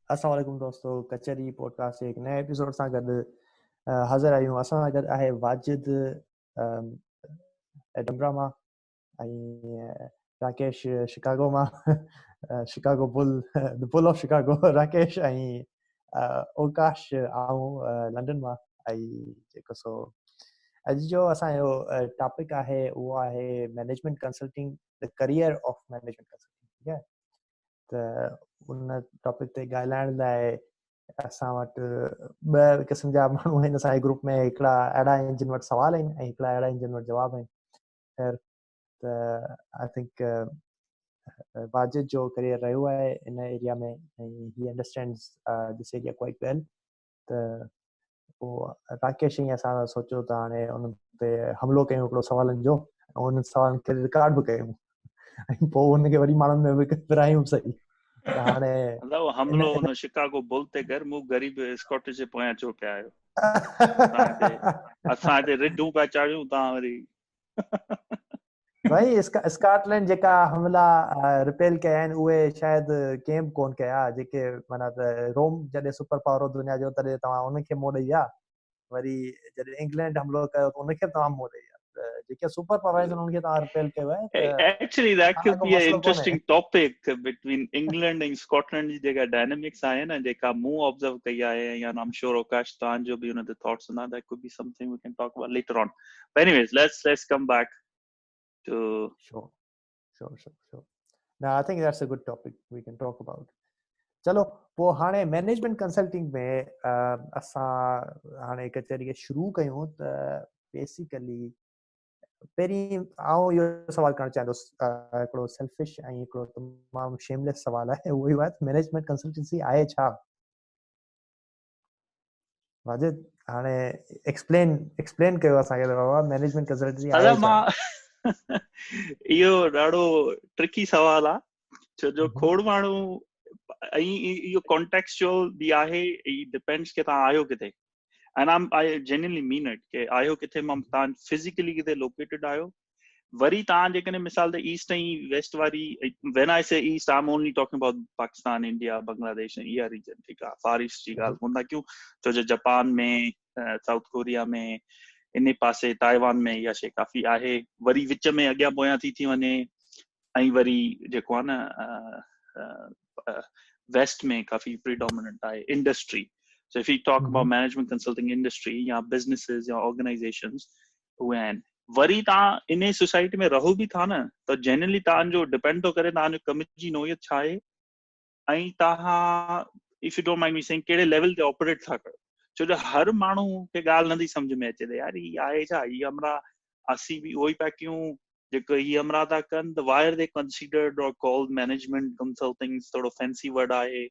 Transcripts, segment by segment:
अस्सलाम वालेकुम दोस्तों, कचहरी पॉडकास्ट जे हिकु नए एपिसोड सां गॾु हाज़िर आहियूं। असां सां गॾु आहे वाजिद एडमबरा मां ऐं राकेश शिकागो मां Chicago bull the bull of Chicago Rakesh ऐं ओकाश आऊं लंडन मां। ऐं जेको सो अॼु जो असांजो टॉपिक आहे उहो आहे management consulting, the career of management consulting. ठीकु आहे, त उन टॉपिक ते ॻाल्हाइण लाइ असां वटि ॿ क़िस्म जा माण्हू आहिनि असांजे ग्रुप में। हिकिड़ा अहिड़ा आहिनि जिन वटि सुवाल आहिनि ऐं हिकिड़ा अहिड़ा आहिनि जिन वटि जवाब आहिनि। ख़ैर, त आई थिंक वाजिद जो करियर रहियो आहे इन एरिया में ऐं ही understands this area quite well. त पोइ राकेश ई असां सोचियो त हाणे उन ते हमिलो कयूं हिकिड़ो सुवालनि जो, ऐं उन सुवालनि खे रिकॉर्ड बि कयूं ऐं पोइ हुनखे वरी माण्हुनि में विरायूं सही। त हाणे मतलब इन हमलो उन शिकागो बुल ते कर मूं ग़रीब स्कॉटिश जे पोयां छो पिया आहियो। असां हिते रिढूं पिया चाढ़ियूं, तव्हां वरी भाई स्कॉटलैंड जेका हमला रिपेल कया आहिनि उहे शायदि कंहिं बि कोन कया, जेके माना त रोम जॾहिं सुपर पावर हो दुनिया जो तॾहिं तव्हां उनखे मोड़ ॾेई आहे। वरी जॾहिं इंग्लैंड हमलो कयो त उनखे तव्हां मोड़ ॾेई आहे। त जेके सुपर पावर आहिनि उन्हनि खे तव्हां रिपेल कयो आहे, त actually that हाणे could को be an मसइलो कोन्हे। interesting topic between England and Scotland जी जेका डायनेमिक्स आहे न, जेका मूं ऑब्जर्व कई आहे, या I'm sure Okash तव्हांजो बि उन ते थॉट्स हूंदा। that could be something we can talk about later on. But anyways, let's come back to Sure. No, I think that's a good topic we can talk about. चलो, पोइ हाणे management consulting में असां हाणे कचहरी खे शुरू कयूं त बेसिकली पहिरीं आउं इहो सवाल करणु चाहींदुसि, हिकिड़ो सेल्फिश ऐं हिकिड़ो तमामु शेमलेस सवाल आहे। उहो इहो आहे मैनेजमेंट कंसल्टेंसी आहे छा? वाजिद, हाणे एक्सप्लेन कयो असांखे त बाबा मैनेजमेंट कंसल्टेंसी आहे छा? इहो ॾाढो ट्रिकी सवाल आहे, छो जो खोड़ माण्हू ऐं इहो कॉन्टेक्चुअल बि आहे। डिपेंड्स कि तव्हां आहियो किथे, and I genuinely mean it कि आहियो किथे मां तव्हां फिजिकली किथे लोकेटेड आहियो। वरी तव्हां जेकॾहिं मिसाल त ईस्ट ऐं वेस्ट वारी, व्हेन आई से east I am only talking about Pakistan, India, Bangladesh, इहा रीजन। ठीकु आहे, फार ईस्ट जी ॻाल्हि कोन था कयूं, छो जो जापान में, साउथ कोरिया में, इन पासे ताइवान में इहा शइ काफ़ी आहे। वरी विच में अॻियां पोयां थी वञे, ऐं वरी जेको आहे न वेस्ट में काफ़ी प्रीडोमिनेंट आहे industry. So if U talk about management consulting industry या बिजनेसिस या ऑर्गेनाइजेशंस, उहे आहिनि। वरी तव्हां इन सोसाइटी में रहो बि था न, त जनरली तव्हांजो डिपेंड थो करे तव्हांजो कम जी नोयत छा आहे, ऐं तव्हां if U don't mind me saying कहिड़े लेवल ते ऑपरेट था कयो। छो जो हर माण्हू खे ॻाल्हि नथी सम्झ में अचे त यार हीअ आहे छा, हीअ हमरा असीं बि उहो ई पिया कयूं जेको हीअ हमरा था कनि। त वाई आर दे कंसीडर्ड और कॉल्ड मैनेजमेंट कंसल्टिंग, थोरो फैंसी वर्ड आहे।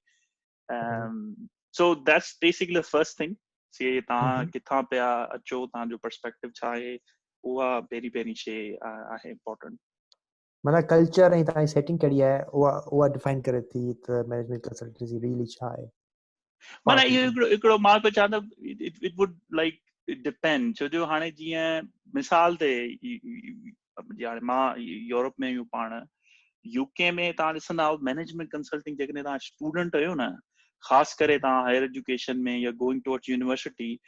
सो that's basically the first thing, तव्हां किथां पिया अचो, तव्हांजो पर्सपेक्टिव छा आहे, उहा पहिरीं शइ आहे इम्पोर्टेंट। माना कल्चर ऐं तव्हांजी सेटिंग कहिड़ी आहे उहा डिफाइन करे थी त मैनेजमेंट कंसल्टेंसी रियली छा आहे। माना इहो हिकिड़ो मां को चवां त इट वुड लाइक डिपेंड, छो जो हाणे जीअं मिसाल ते हाणे मां यूरोप में आहियूं, पाण यूके में तव्हां ॾिसंदा मैनेजमेंट कंसल्टिंग जेकॾहिं तव्हां स्टूडेंट आहियो न, ख़ासि करे तव्हां हायर एजुकेशन में या गोइंग टुवर्ड्स यूनिवर्सिटी,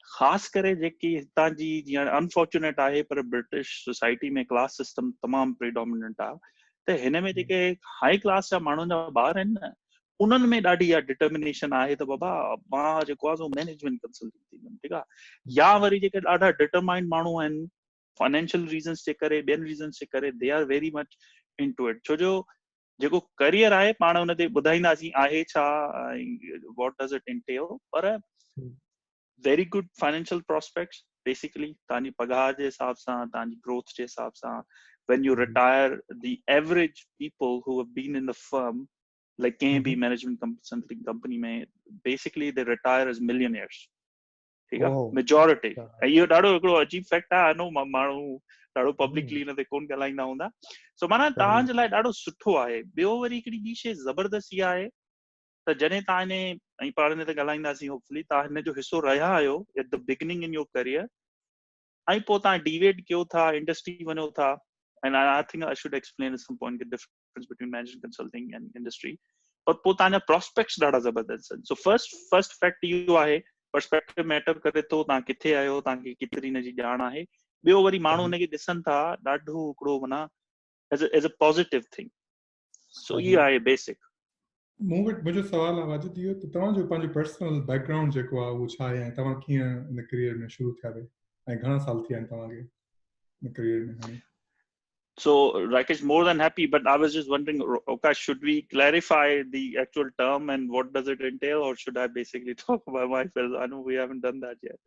ख़ासि करे जेकी हितां जी जीअं अनफॉर्चुनेट आहे पर ब्रिटिश सोसाइटी में क्लास सिस्टम तमामु प्रीडोमिनेंट आहे। त हिन में जेके हाई क्लास जा माण्हुनि जा ॿार आहिनि न, उन्हनि में ॾाढी इहा डिटर्मिनेशन आहे त बाबा मां जेको आहे सो मैनेजमेंट कंसल्टिंग थींदुमि। ठीकु आहे, या वरी जेके ॾाढा डिटरमाइंड माण्हू आहिनि फाइनेंशियल रीज़न्स जे करे, ॿियनि रीज़न्स जे करे, they are very much into it. छो जो जेको करियर आहे पाण हुन ते ॿुधाईंदासीं आहे छा, वॉट डज़ इट इंटेल, पर very good financial prospects basically तव्हांजी पघार जे हिसाब सां, तव्हांजी ग्रोथ जे हिसाब सां। when you retire, the average people who have been in the firm, like कंहिं बि मैनेजमेंट कंसल्टिंग कंपनी में, basically they retire as millionaires। ठीकु आहे, मेजॉरिटी। ऐं इहो ॾाढो हिकिड़ो अजीब फैक्ट आहे, नो माण्हू ॾाढो पब्लिकली हिन ते कोन ॻाल्हाईंदा हूंदा। सो माना तव्हांजे लाइ ॾाढो सुठो आहे। ॿियो वरी हिकिड़ी ॿी शइ ज़बरदस्त इहा आहे त जॾहिं तव्हां हिन, ऐं पाण हिन ते ॻाल्हाईंदासीं होपफुली, तव्हां हिन जो हिसो रहिया आहियो at the beginning in your career, ऐं पोइ तव्हां डिवेट कयो था, इंडस्ट्री वञो था। And I think I should explain at some point the difference between management consulting and industry. और पोइ तव्हांजा प्रोस्पेक्ट्स ॾाढा ज़बरदस्त आहिनि. सो फर्स्ट फैक्ट इहो आहे, पर्सपेक्टिव मैटर करे थो, तव्हां किथे आहियो, तव्हांखे केतिरी हिनजी ॼाण आहे. ॿियो वरी माण्हू हुनखे ॾिसनि था ॾाढो हिकिड़ो माना एज अ पॉज़िटिव थिंग. सो इहो आहे बेसिक. मूं वटि मुंहिंजो सुवाल आहे वाजिद इहो त तव्हांजो पंहिंजो पर्सनल बैकग्राउंड जेको आहे उहो छा आहे ऐं तव्हां कीअं इन करियर में शुरू थिया आहियो ऐं घणा साल थी विया आहिनि तव्हांखे इन करियर में हाणे? So Rakesh, more than happy, but I was just wondering, Akash, should we clarify the actual term and what does it entail, or should I basically talk about myself? I know we haven't done that yet.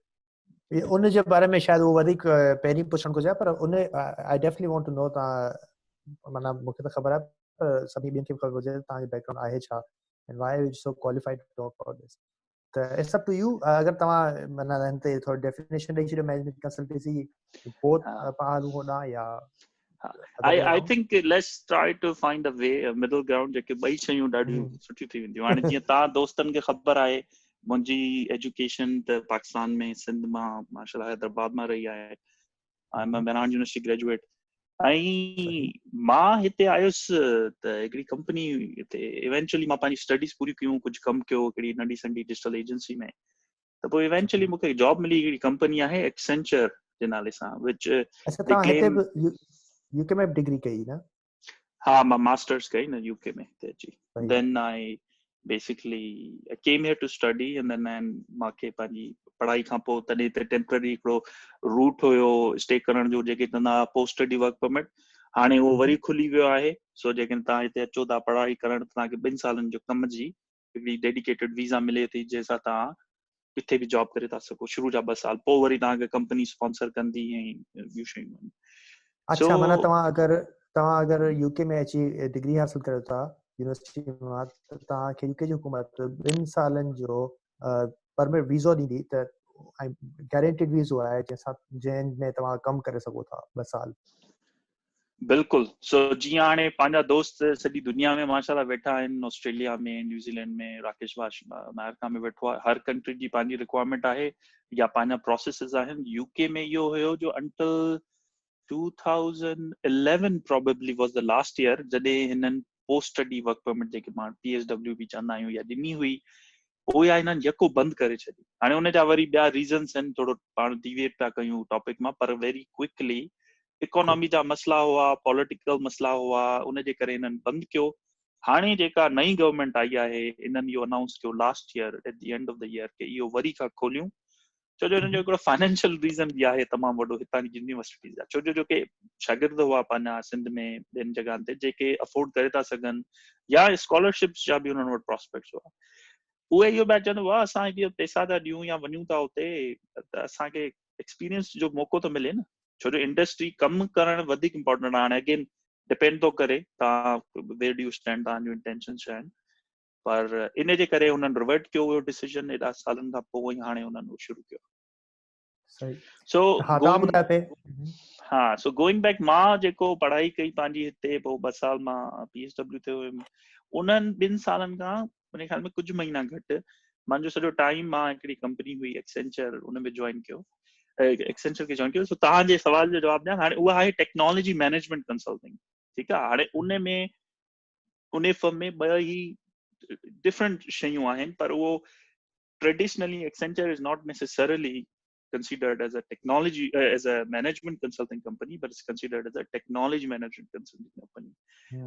उन जे बारे में शायदि उहो वधीक पहिरीं पुछणु घुरिजे, पर उन I definitely want to know तव्हां माना मूंखे त ख़बर आहे पर सभिनी ॿियनि खे बि ख़बर हुजे तव्हांजो बैकग्राउंड आहे छा and why are you so qualified to talk about this. त इट्स अप टू यू. अगर तव्हां माना हिन ते थोरो डेफिनेशन ॾेई छॾियो मैनेजमेंट कंसल्टेंसी बोथ पहाड़ू होॾां या I think let's try to find a way, a middle ground, जेके ॿई शयूं ॾाढियूं सुठियूं थी वेंदियूं. हाणे जीअं तव्हां दोस्तनि खे ख़बर आहे मुंहिंजी एजुकेशन त पाकिस्तान में सिंध मां माशाल्लाह हैदराबाद मां रही आहे. आई एम अ मेनान यूनिवर्सिटी ग्रेजुएट. ऐं मां हिते आयुसि त हिकिड़ी कंपनी हिते इवेंचुअली मां पंहिंजी स्टडीज़ पूरी कयूं, कुझु कमु कयो हिकिड़ी नंढी संढी डिजिटल एजेंसी में. त पोइ इवेंचुअली मूंखे जॉब मिली. हिकिड़ी कंपनी आहे एक्सेंचर जे नाले सां, विच दे क्लेम. यूके में डिग्री कई ना? हाँ, मां मास्टर्स कई न यूके में ते अची. Then I basically came here to study and then मूंखे पंहिंजी पढ़ाई खां पोइ तॾहिं ते टेम्पररी हिकिड़ो रूट हुयो स्टे करण जो, जेके चवंदा पोस्ट स्टडी वर्क परमिट. हाणे उहो वरी खुली वियो आहे. सो जेकॾहिं तव्हां हिते अचो था पढ़ाई करण, तव्हांखे 2 सालनि जो कम जी हिकिड़ी डेडिकेटेड वीज़ा मिले थी, जंहिंसां तव्हां किथे बि जॉब करे था सघो शुरू जा 2 साल. पोइ वरी तव्हांखे कंपनी स्पॉन्सर कंदी ऐं ॿियूं शयूं. अच्छा, माना तव्हां अगर यूके में अची डिग्री हासिल कयो था यूनिवर्सिटी मां, त तव्हांखे यूके जी हुकूमत 2 सालनि जो परमिट वीज़ो ॾींदी, त गारंटेड वीज़ो आहे जंहिंमें तव्हां कमु करे सघो था 2 साल. बिल्कुलु. सो जीअं हाणे पंहिंजा दोस्त सॼी दुनिया में माशाल्लाह वेठा आहिनि, ऑस्ट्रेलिया में, न्यूज़ीलैंड में, राकेश वाश अमेरिका में वेठो आहे. हर कंट्री जी पंहिंजी रिक्वायरमेंट आहे या पंहिंजा प्रोसेसिस आहिनि. यूके में इहो हुयो जो until 2011 probably was the last year जॾहिं हिननि पोस्ट स्टडी वर्क परमिट जेके मां PSW बि चवंदा आहियूं या ॾिनी हुई, उहे हिननि यको बंदि करे छॾी. हाणे हुन जा वरी ॿिया रीज़न्स आहिनि, थोरो पाण डिविएट पिया कयूं टॉपिक मां, पर वेरी क्विकली इकोनॉमी जा मसला हुआ, पॉलिटिकल मसला हुआ, उनजे करे हिननि बंदि कयो. हाणे जेका नई गवर्नमेंट आई आहे, हिननि इहो अनाउंस कयो last year at the end of the year कि इहो वरी खां खोलियूं. छो जो हिनजो हिकिड़ो फाइनेंशियल रीज़न बि आहे तमामु वॾो हितां जी यूनिवर्सिटीज़ जा. छो जो जेके शागिर्द हुआ पंहिंजा सिंध में ॿियनि जॻहनि ते जेके अफोर्ड करे था सघनि या स्कॉलरशिप्स जा बि हुननि वटि प्रोस्पेक्ट्स हुआ, उहे इहो पिया चवनि वाह असां हेॾी पैसा था ॾियूं या वञूं था उते त असांखे एक्सपीरियंस जो मौक़ो थो मिले न. छो जो इंडस्ट्री कमु करणु वधीक इम्पोर्टेंट आहे. हाणे अगेन डिपेंड थो करे तव्हां वेयर डू यू स्टैंड, तव्हांजो इंटेंशन छा आहिनि. पर इन जे करे हुननि रिवर्ट कयो हुयो डिसीजन एॾा सालनि खां पोइ, हाणे हुननि उहो शुरू कयो. सो सो गोइंग बैक, मां जेको पढ़ाई कई पंहिंजी हिते, पोइ 2 साल मां PSW ते हुयुमि. उन्हनि 2 सालनि खां मुंहिंजे ख्याल में कुझु महीना घटि मुंहिंजो सॼो टाइम मां हिकिड़ी कंपनी हुई एक्सेंचर, उन में जॉइन कयो. एक्सेंचर खे जॉइन कयो. सो तव्हांजे सवाल जो जवाबु ॾियां, हाणे उहा आहे टेक्नोलॉजी मैनेजमेंट कंसल्टिंग. ठीकु आहे. हाणे उन फर्म में 2 ई डिफरेंट शयूं आहिनि, पर उहो traditionally Accenture is not necessarily considered as a technology as a management consulting company, but it's considered as a technology management consulting company.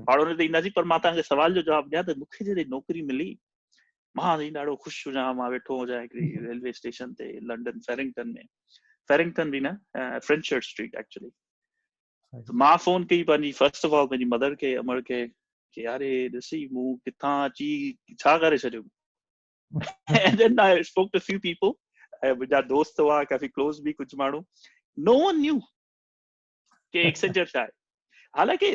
और उन ते ईंदासीं, पर मां तव्हांखे सवाल जो जवाबु ॾियां त मूंखे जॾहिं नौकरी मिली, मां ॾाढो ख़ुशि हुजां. मां वेठो हुजां हिकिड़ी रेलवे स्टेशन ते लंडन फेरिंगटन में, फेरिंगटन बि न, फ्रेंचर्ड स्ट्रीट एक्चुअली. मां फोन कई पंहिंजी, फर्स्ट ऑफ ऑल पंहिंजी मदर खे, अमर खे, कि यारे ॾिसी मूं किथां अची छा करे छॾियो. And then I spoke to a few people. मुंहिंजा दोस्त हुआ काफ़ी क्लोज बि कुझु माण्हू. नो वन न्यू कि एक्सेंचर छा आहे. हालांकि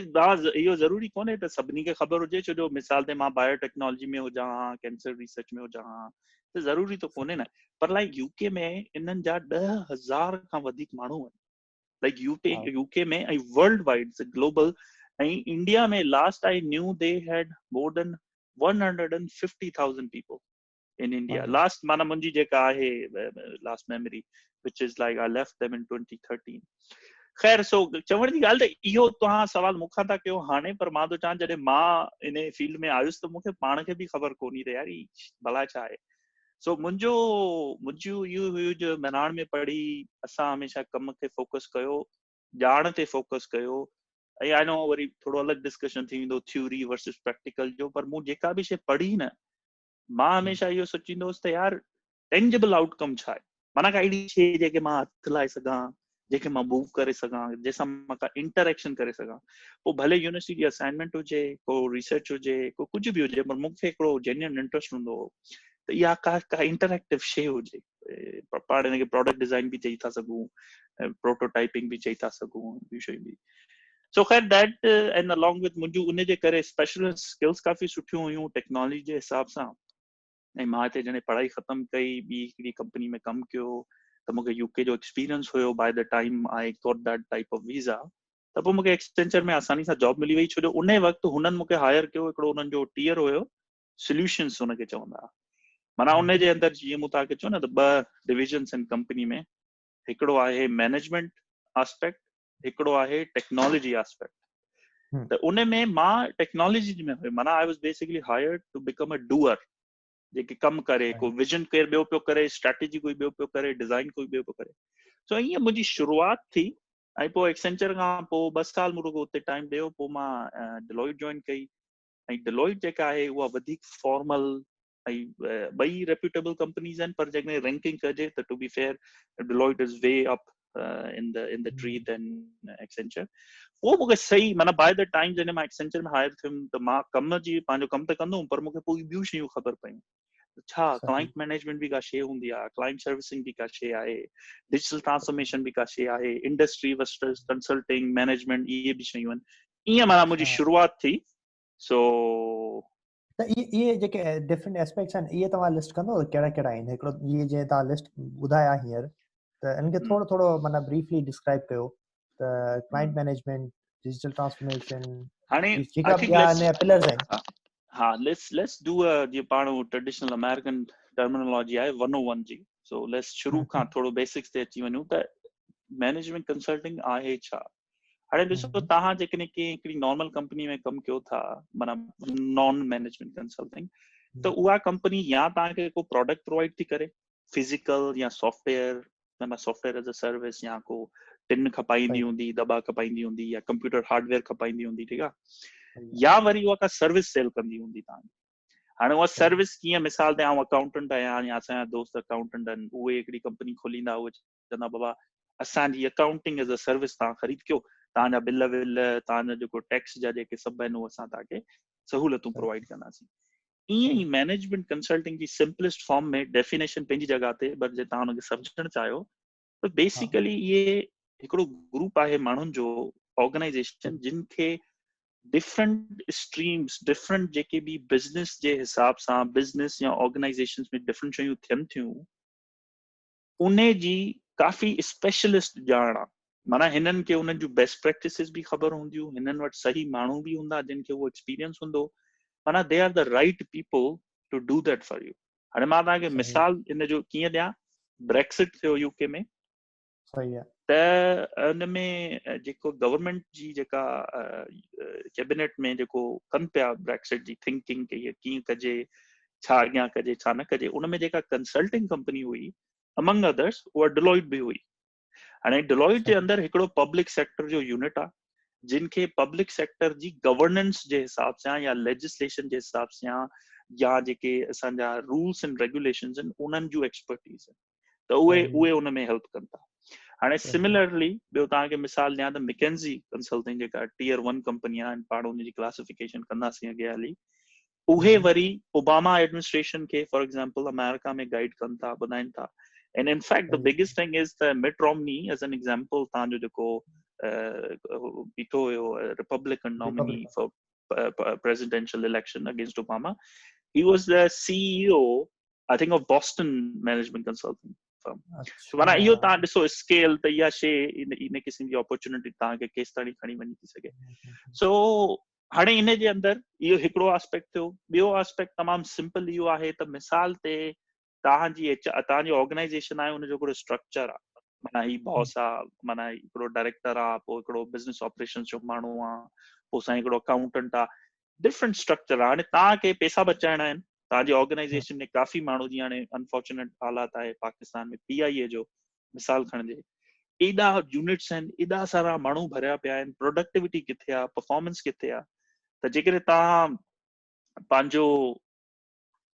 इहो ज़रूरी कोन्हे त सभिनी खे ख़बर हुजे. छो जो मिसाल ते मां बायोटेक्नोलॉजी में हुजां हा, कैंसर रिसर्च में हुजां हा, त ज़रूरी त कोन्हे न. पर लाइक यूके में इन्हनि जा 10,000 खां वधीक माण्हू आहिनि. लाइक यूके में ऐं वर्ल्ड वाइड ग्लोबल. ऐं इंडिया में last I knew they had more than 150,000 people in India. Last mana munji jeka ahe last memory, which is like I left them in 2013. ख़ैर सो चवण जी ॻाल्हि त इहो तव्हां सवाल मूंखां था कयो हाणे, पर मां थो चवां जॾहिं मां इन फील्ड में आयुसि त मूंखे पाण खे बि ख़बर कोन्हे त यार भला छा आहे। सो मुंहिंजो इहो हुयो जो मैनाण में पढ़ी असां हमेशह कम खे फोकस कयो, ॼाण ते फोकस कयो। ऐं आई नो वरी थोरो अलॻि डिस्कशन थी वेंदो थ्योरी वर्सिस प्रैक्टिकल जो, पर मूं जेका बि शइ पढ़ी न, मां हमेशह इहो सोचींदो हुउसि त यार टेंजिबल आउटकम छा आहे, माना का अहिड़ी शइ जेके मां हथु लाए सघां, जेके मां मूव करे सघां, जंहिंसां मां का इंटरेक्शन करे सघां। पोइ भले यूनिवर्सिटी जी असाइनमेंट हुजे, को रिसर्च हुजे, को कुझु बि हुजे, पर मूंखे हिकिड़ो जेन्युइन इंट्रस्ट हूंदो हो त इहा का इंटरेक्टिव शइ हुजे। पाण हिनखे प्रोडक्ट डिज़ाइन बि चई था सघूं, प्रोटोटाइपिंग बि चई था सघूं, ॿियूं शयूं बि। सो ख़ैर दैट एंड अलॉन्ग विद मुंहिंजूं उन जे करे स्पेशलिस्ट स्किल्स काफ़ी सुठियूं हुयूं टेक्नोलॉजी जे हिसाब सां। ऐं मां हिते जॾहिं पढ़ाई ख़तमु कई, ॿी हिकिड़ी कंपनी में कमु कयो, त मूंखे यूके जो एक्सपीरियंस हुयो। By the time I got that type of visa, त पोइ मूंखे एक्सटेंचर में आसानी सां जॉब मिली वई, छो जो उन वक़्तु हुननि मूंखे हायर कयो। हिकिड़ो उन्हनि जो टीयर हुयो, सॉल्यूशंस हुनखे चवंदा। माना उन जे अंदरि जीअं मूं तव्हांखे चयो न त 2 डिविजन्स आहिनि कंपनी में। हिकिड़ो आहे मैनेजमेंट एस्पेक्ट, हिकिड़ो आहे टेक्नोलॉजी एस्पेक्ट। त उन में मां टेक्नोलॉजी में हुयो, माना I was basically hired to become a doer, जेके कमु करे, को विजन केरु ॿियो पियो करे, स्ट्रेटेजी कोई ॿियो पियो करे, डिज़ाइन कोई ॿियो पियो करे। सो ईअं मुंहिंजी शुरूआति थी। ऐं पोइ एक्सेंचर खां पोइ 2 साल मूं रुगो उते टाइम ॾियो, पोइ मां डिलॉइट जॉइन कई। ऐं डिलॉइट जेका आहे उहा वधीक फॉर्मल ऐं ॿई रेप्यूटेबल कंपनीज़ आहिनि, पर जेकॾहिं रैंकिंग कजे त to be fair Deloitte is way up in the tree than Accenture. उहो मूंखे सही, माना बाय द टाइम जॾहिं मां एक्सेंचर में हायर थियुमि त मां कम जी पंहिंजो कमु त कंदुमि, पर मूंखे पोइ ॿियूं शयूं ख़बर पयूं। छा क्लाइंट मैनेजमेंट भी का शइ हूंदी आहे, क्लाइंट सर्विसिंग भी का शइ आहे, डिजिटल ट्रांसफॉर्मेशन भी का शइ आहे, इंडस्ट्री वर्सेस कंसल्टिंग मैनेजमेंट, इहे बि शयूं आहिनि। ईअं माना मुंहिंजी शुरूआति थी। सो त इहे जेके डिफरेंट एस्पेक्ट्स आहिनि, इहे तव्हां लिस्ट कंदो कहिड़ा कहिड़ा आहिनि? हिकिड़ो इहे जीअं तव्हां लिस्ट ॿुधाया हींअर, त इनखे थोरो थोरो माना ब्रीफली डिस्क्राइब कयो। त क्लाइंट मैनेजमेंट, डिजिटल ट्रांसफॉर्मेशन, हाणे जेका ॿिया इन पिलर्स आहिनि। हा, लेट्स डू जीअं पाण ट्रेडिशनल अमेरिकन टर्मिनोलॉजी आहे 101 जी। सो लेट्स शुरू खां थोरो बेसिक्स ते अची वञूं त मैनेजमेंट कंसल्टिंग आहे छा। हाणे ॾिसो, तव्हां जेकॾहिं हिकिड़ी नॉर्मल कंपनी में कमु कयो था, माना नॉन मैनेजमेंट कंसल्टिंग, त उहा कंपनी या तव्हांखे को प्रोडक्ट प्रोवाइड थी करे, फिजिकल या सॉफ्टवेयर, माना सॉफ्टवेयर एज अ सर्विस, या को टिन खपाईंदी हूंदी, दॿा खपाईंदी हूंदी, या कंप्यूटर हार्डवेयर खपाईंदी हूंदी, ठीकु आहे, या वरी उहा का सर्विस सेल कंदी हूंदी तव्हांखे। हाणे उहा सर्विस कीअं, मिसाल ते आउं अकाउंटेंट आहियां या असांजा दोस्त अकाउंटेंट आहिनि, उहे हिकिड़ी कंपनी खोलींदा, उहे चवंदा बाबा असांजी अकाउंटिंग एज़ अ सर्विस तव्हां ख़रीद कयो, तव्हांजा बिल विल, तव्हांजा जेको टैक्स जा जेके सभु आहिनि, उहे असां तव्हांखे सहूलियतूं प्रोवाइड कंदासीं। ईअं ई मैनेजमेंट कंसल्टिंग जी सिंपलेस्ट फॉर्म में डेफिनेशन पंहिंजी जॻह ते, पर जे तव्हां हुनखे सम्झणु चाहियो त बेसिकली इहे हिकिड़ो ग्रुप आहे माण्हुनि जो, ऑर्गेनाइजेशन, जिन खे डिफरेंट स्ट्रीम्स, डिफरेंट जेके बि बिज़नेस जे हिसाब सां बिज़नेस या ऑर्गेनाइजेशंस में डिफरेंट शयूं थियनि थियूं, उन जी काफ़ी स्पेशलिस्ट ॼाण आहे। माना हिननि खे उन्हनि जूं बेस्ट प्रैक्टिसिस बि ख़बर हूंदियूं, हिननि वटि सही माण्हू बि हूंदा जिन खे उहो एक्सपीरियंस हूंदो, माना they are the right people to do that for you. हाणे मां तव्हांखे मिसाल इन जो कीअं ॾियां, ब्रेक्सिट थियो यूके में, त उन में जेको गवर्नमेंट जी जेका कैबिनेट में जेको कनि पिया ब्रेक्सिट जी थिंकिंग के कीअं कजे, छा अॻियां कजे, छा न कजे, उन में जेका कंसल्टिंग कंपनी हुई अमंग अदर्स, उहा डिलॉइट बि हुई। हाणे डिलॉइट जे अंदरि हिकिड़ो पब्लिक सेक्टर जो यूनिट आहे, जिन खे पब्लिक सेक्टर जी गवर्नेंस जे हिसाब सां या लेजिस्लेशन जे हिसाब सां या जेके असांजा रूल्स एंड रेगुलेशंस आहिनि, उन्हनि जूं एक्सपर्टीज़ आहिनि, त उहे उन में हेल्प कनि था। हाणे सिमिलरली ॿियो तव्हांखे मिसाल ॾियां त मैकेंजी कंसल्टिंग जेका टियर 1 कंपनी आहे, पाण उनजी क्लासिफिकेशन कंदासीं अॻे हली, उहे वरी ओबामा एडमिनिस्ट्रेशन खे फॉर एग्जांपल अमेरिका में गाइड कनि था, ॿुधाइनि था। And in fact the biggest thing is the मिट रोमनी एज एन एग्जांपल, तव्हांजो जेको बीठो हुयो Republican nominee for presidential election against Obama, he was the CEO, I think, of Boston management consulting firm. So माना इहो तव्हां ॾिसो scale, त इहा शइ इन क़िस्म जी अपॉर्चुनिटी तव्हांखे केसि ताईं खणी वञी थी सघे। सो हाणे इन जे अंदरि इहो हिकिड़ो एस्पेक्ट थियो। ॿियो एस्पेक्ट तमामु सिंपल इहो आहे त मिसाल ते तव्हांजी ऑर्गेनाइजेशन आहे, उनजो हिकिड़ो स्ट्रक्चर आहे, माना ही बॉस आहे, माना हिकिड़ो डायरेक्टर आहे, पोइ हिकिड़ो बिज़नेस ऑपरेशंस जो माण्हू आहे, पोइ साईं हिकिड़ो अकाउंटेंट आहे, डिफरेंट स्ट्रक्चर आहे। हाणे तव्हांखे पैसा बचाइणा आहिनि, तव्हांजी ऑर्गेनाइजेशन में काफ़ी माण्हू, जीअं हाणे अनफॉर्चुनेट हालात आहे पाकिस्तान में, PIA जो मिसाल खणिजे, एॾा यूनिट्स आहिनि, एॾा सारा माण्हू भरिया पिया आहिनि, प्रोडक्टिविटी किथे आहे, परफॉर्मेंस किथे आहे। त जेकॾहिं तव्हां पंहिंजो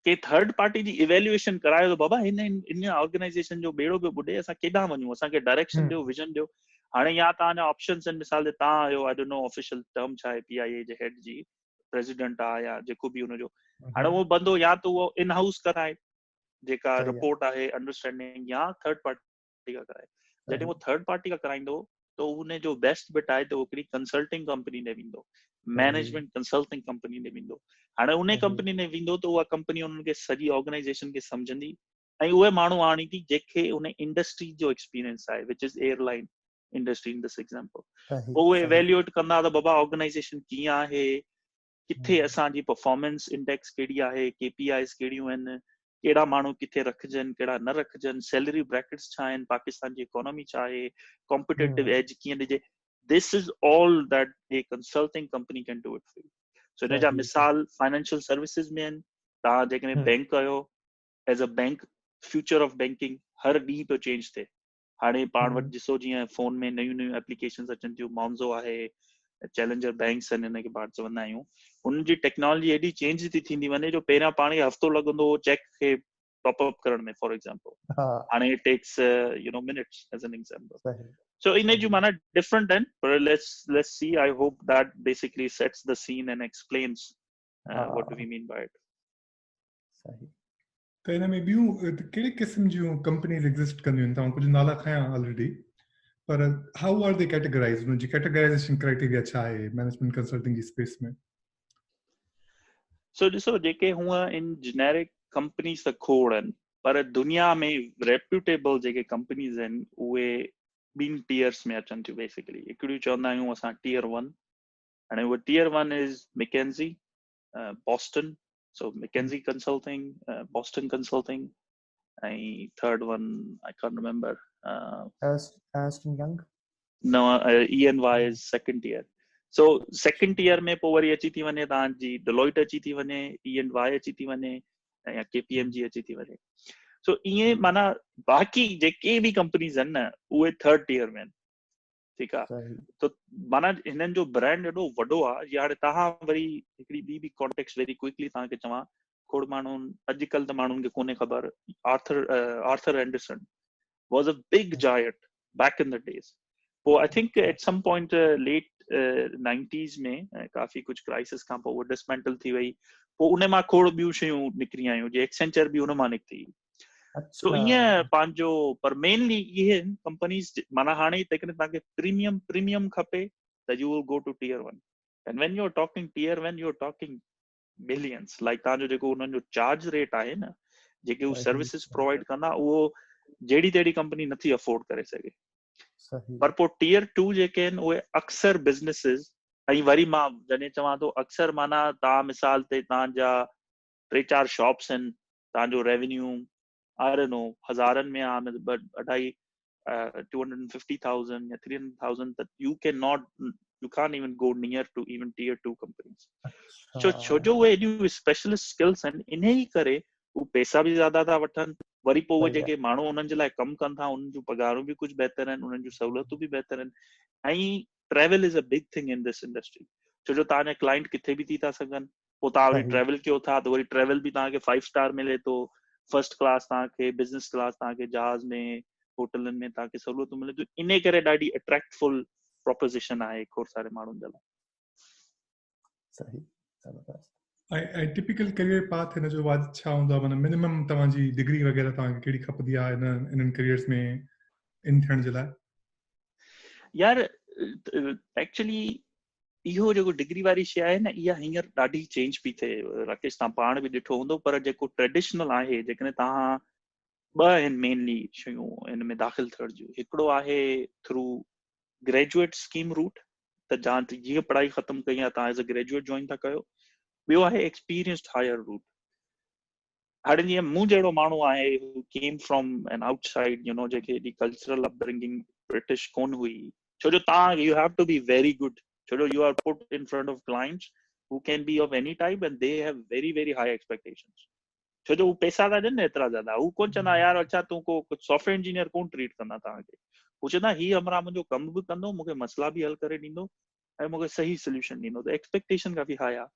के थर्ड पार्टी जी इवेल्युएशन करायो, बाबा इन ऑर्गेनाइजेशन जो बेड़ो पियो ॿुॾे, असां केॾां वञूं, असांखे डायरेक्शन ॾियो, विजन ॾियो। हाणे या तव्हांजा ऑप्शन्स आहिनि, मिसाल ते तव्हां आहियो, I don't know official term छा आहे PIA जे हेड जी, प्रेसिडेंट आहे या जेको बि हुनजो, हाणे उहो बंदो या त उहो इन हाउस कराए जेका रिपोर्ट आहे अंडरस्टैंडिंग, या थर्ड पार्टी खां कराए। जॾहिं उहो थर्ड पार्टी खां कराईंदो त उन जो बेस्ट बिट आहे त उहो हिकिड़ी कंसल्टिंग कंपनी ॾे वेंदो, मैनेजमेंट कंसल्टिंग कंपनी ॾे वेंदो। हाणे उन कंपनी में वेंदो त उहा कंपनी उन्हनि खे सॼी ऑर्गेनाइजेशन खे सम्झंदी, ऐं उहे माण्हू आणींदी जंहिंखे उन इंडस्ट्री जो एक्सपीरियंस आहे, which is airline industry in this example. पोइ उहे इवेल्युएट कंदा त बाबा ऑर्गेनाइजेशन कीअं आहे, किथे असांजी परफॉर्मेंस इंडेक्स कहिड़ी आहे, KPIs कहिड़ियूं आहिनि, कहिड़ा माण्हू किथे रखजनि, कहिड़ा न रखजनि, सैलरी ब्रैकेट्स छा आहिनि, पाकिस्तान जी इकोनॉमी छा आहे, कॉम्पिटेटिव एज कीअं ॾिजे। This is all that a consulting company can do it for you. So इन जा मिसाल फाइनेंशियल सर्विसेज में आहिनि। तव्हां जेकॾहिं बैंक आहियो, as a bank, future of banking हर ॾींहुं पियो चेंज थिए। हाणे पाण वटि ॾिसो, जीअं फोन में नयूं नयूं एप्लीकेशन्स अचनि थियूं, मॉन्ज़ो आहे, चैलेंजर बैंक्स आहिनि, हिनखे पाण चवंदा आहियूं। उन्हनि जी टेक्नोलॉजी एॾी चेंज थी थींदी वञे, जो पहिरियां पाण खे हफ़्तो लॻंदो हो चेक खे टॉप अप करण में, फॉर एग्जाम्पल, हाणे it takes minutes as an example. So in each manner different, and let's see. I hope that basically sets the scene and explains what do we mean by it. तो इन में ॿियूं कहिड़ी क़िस्म जूं companies exist कंदियूं आहिनि? तव्हां कुझु नाला खयां ऑलरेडी, पर हाउ आर दे कैटेगराइज, उन जी कैटेगराइजेशन क्राइटेरिया छा आहे मैनेजमेंट कंसल्टिंग जी स्पेस में? So ॾिसो, जेके हूअं इन जेनेरिक कंपनीज त खोड़ आहिनि, पर दुनिया में रेप्यूटेबल जेके कंपनीज आहिनि उहे ॿिनि टीयर्स में अचनि थियूं बेसिकली। हिकिड़ियूं चवंदा आहियूं असां टीयर 1, हाणे उहा tier 1 is McKinsey, Boston, so McKinsey consulting, Boston consulting, ऐं third one I can't remember, Ernst & Young, no, EY is second tier. So second tier में पोइ वरी अची थी वञे तव्हांजी डिलॉइट अची थी वञे, EY अची थी वञे, या KPMG अची थी वञे। सो ईअं माना बाक़ी जेके बि कंपनीज आहिनि न, उहे थर्ड टीयर में आहिनि, ठीकु आहे। त माना हिननि जो ब्रांड एॾो वॾो आहे। या हाणे तव्हां वरी हिकिड़ी ॿी कॉन्टेक्स्ट वेरी क्विकली तव्हांखे चवां, खोड़ माण्हुनि, अॼुकल्ह त माण्हुनि खे कोन्हे ख़बर, Arthur Andersen was a big giant back in the days. पोइ I think at some point let 90s में काफ़ी कुझु क्राइसिस खां पोइ उहा डिसमेंटल थी वई। पोइ उन मां खोड़ ॿियूं शयूं निकिरी आयूं, जीअं एक्सेंचर बि उन मां निकिती। सो ईअं पंहिंजो, पर मेनली इहे कंपनीज, माना हाणे जेकॾहिं तव्हांखे प्रीमियम खपे त you will go to tier 1, and when you are talking tier 1 you are talking millions. Like तव्हांजो जेको उन्हनि जो चार्ज रेट आहे न, जेके उहे सर्विसिस प्रोवाइड कंदा, उहो जहिड़ी तहिड़ी कंपनी नथी अफोर्ड करे सघे। पर पोइ टीयर 2 जेके आहिनि उहे अक्सर बिज़नेसिस, ऐं वरी मां जॾहिं चवां थो अक्सर, माना तव्हां मिसाल ते तव्हांजा 3-4 शॉप्स आहिनि, तव्हांजो रेवेन्यू आई डोंट नो हज़ारनि में आहे, 250,000 या 300,000, that you can't even go near to even tier 2 companies. छो जो उहे एॾियूं स्पेशलिस्ट स्किल्स आहिनि, इन ई करे उहे पैसा बि ज़्यादा था वठनि। वरी पोइ उहे जेके माण्हू उन्हनि जे लाइ कमु कनि था, उन्हनि जूं पगारूं बि कुझु बहितर आहिनि, उन्हनि जूं सहूलियतूं बि बहितर आहिनि। ऐं travel is a big thing in this industry, छो जो तव्हांजा क्लाइंट किथे बि थी था सघनि। पोइ तव्हां वरी ट्रेवल कयो था त वरी ट्रेवल बि तव्हांखे 5 स्टार मिले थो, फर्स्ट क्लास तव्हांखे, बिज़नेस क्लास तव्हांखे, जहाज़ में, होटलनि में तव्हांखे सहूलियतूं मिले थियूं। इन करे ॾाढी अट्रैक्टफुल प्रोपोज़िशन आहे खोड़ सारे माण्हुनि जे लाइ। सही, ऐं टिपिकल करियर पाथ हिन जो वाज छा हूंदो आहे? माना मिनिमम तव्हांजी डिग्री वग़ैरह तव्हांखे कहिड़ी खपंदी आहे इन्हनि करियर्स में इन थियण जे लाइ? यार एक्चुअली इहो जेको डिग्री वारी शइ आहे न, इहा हींअर ॾाढी चेंज पई थिए। राकेश, तव्हां पाण बि ॾिठो हूंदो, पर जेको ट्रेडिशनल आहे, जेकॾहिं तव्हां, ॿ आहिनि मेनली शयूं हिन में दाख़िल थियण जूं। हिकिड़ो आहे थ्रू ग्रेजुएट स्कीम रूट, त जीअं पढ़ाई ख़तमु कई आहे तव्हां एज़ अ ग्रेजुएट जॉइन था कयो। ॿियो आहे एक्सपीरियंस्ड हायर रूट। हाणे जीअं मूं जहिड़ो माण्हू आहे who came from an outside, you know, जेके एॾी कल्चरल अपब्रिंगिंग ब्रिटिश कोन हुई, छो जो तव्हां you have to be very good, छो जो you are put in front of clients who can be of any type and they have very very high expectations. छो जो हू पैसा था ॾियनि एतिरा ज़्यादा, हू कोन चवंदा यार अच्छा तूं को कुझु सॉफ्टवेयर इंजीनियर कोन ट्रीट कंदा तव्हांखे, हू चवंदा हीअ हमरा मुंहिंजो कमु बि कंदो, मूंखे मसला बि हल करे ॾींदो ऐं मूंखे सही सोल्यूशन ॾींदो, त एक्सपेक्टेशन काफ़ी हाई आहे.